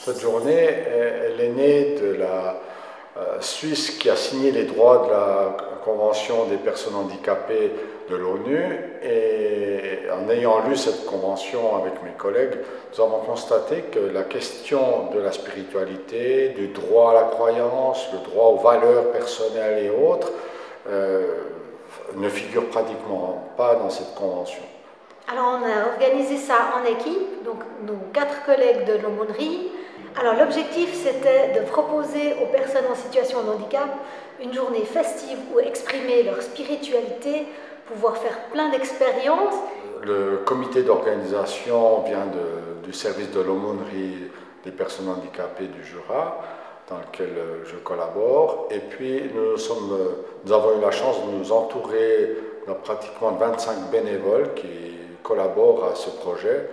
Cette journée, elle est née de la Suisse qui a signé les droits de la Convention des personnes handicapées de l'ONU, et en ayant lu cette convention avec mes collègues, nous avons constaté que la question de la spiritualité, du droit à la croyance, le droit aux valeurs personnelles et autres ne figure pratiquement pas dans cette convention. Alors on a organisé ça en équipe, donc nos 4 collègues de l'aumônerie. Alors l'objectif c'était de proposer aux personnes en situation de handicap une journée festive où exprimer leur spiritualité, pouvoir faire plein d'expériences. Le comité d'organisation vient du service de l'aumônerie des personnes handicapées du Jura, dans lequel je collabore. Et puis nous avons eu la chance de nous entourer de pratiquement 25 bénévoles qui collaborent à ce projet.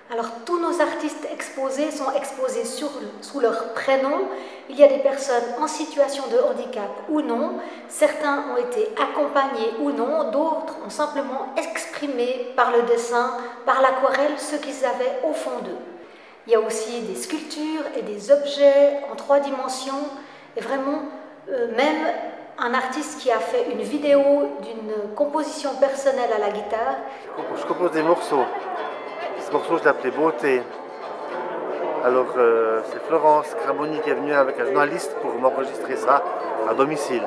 Alors tous nos artistes exposés sont exposés sous leur prénom. Il y a des personnes en situation de handicap ou non. Certains ont été accompagnés ou non, d'autres ont simplement exprimé par le dessin, par l'aquarelle, ce qu'ils avaient au fond d'eux. Il y a aussi des sculptures et des objets en 3 dimensions, et vraiment même un artiste qui a fait une vidéo d'une composition personnelle à la guitare. Je compose des morceaux. Ce morceau, je l'appelais Beauté. Alors, c'est Florence Cramoni qui est venue avec un journaliste pour m'enregistrer ça à domicile.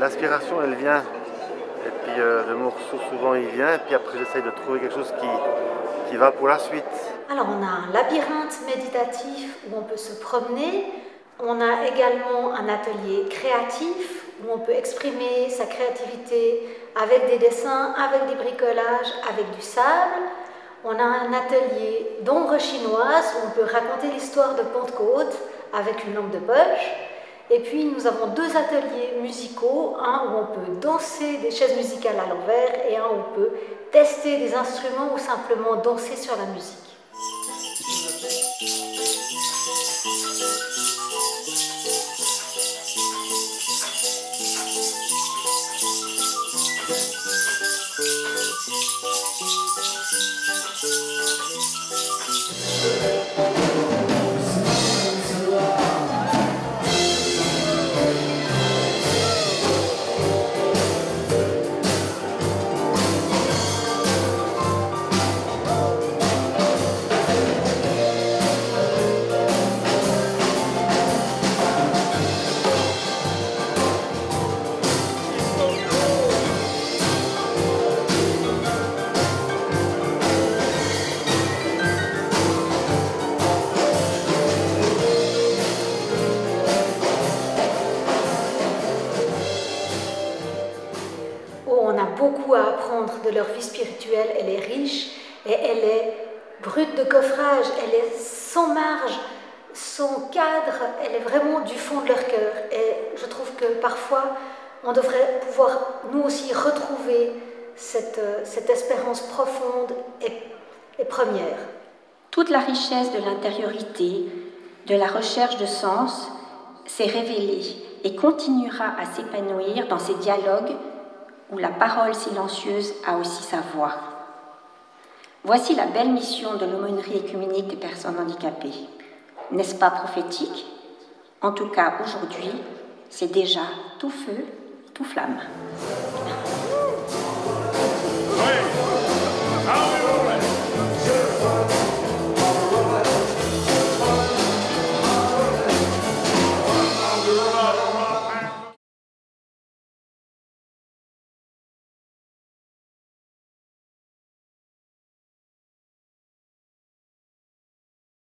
L'inspiration, elle vient, et puis le morceau, souvent, il vient, et puis après, j'essaye de trouver quelque chose qui va pour la suite. Alors, on a un labyrinthe méditatif où on peut se promener. On a également un atelier créatif où on peut exprimer sa créativité avec des dessins, avec des bricolages, avec du sable. On a un atelier d'ombre chinoise où on peut raconter l'histoire de Pentecôte avec une lampe de poche. Et puis nous avons 2 ateliers musicaux, un où on peut danser des chaises musicales à l'envers et un où on peut tester des instruments ou simplement danser sur la musique. On a beaucoup à apprendre de leur vie spirituelle, elle est riche et elle est brute de coffrage, elle est sans marge, sans cadre, elle est vraiment du fond de leur cœur. Et je trouve que parfois, on devrait pouvoir nous aussi retrouver cette espérance profonde et première. Toute la richesse de l'intériorité, de la recherche de sens, s'est révélée et continuera à s'épanouir dans ces dialogues où la parole silencieuse a aussi sa voix. Voici la belle mission de l'aumônerie œcuménique des personnes handicapées. N'est-ce pas prophétique? En tout cas, aujourd'hui, c'est déjà tout feu, tout flamme. Oui.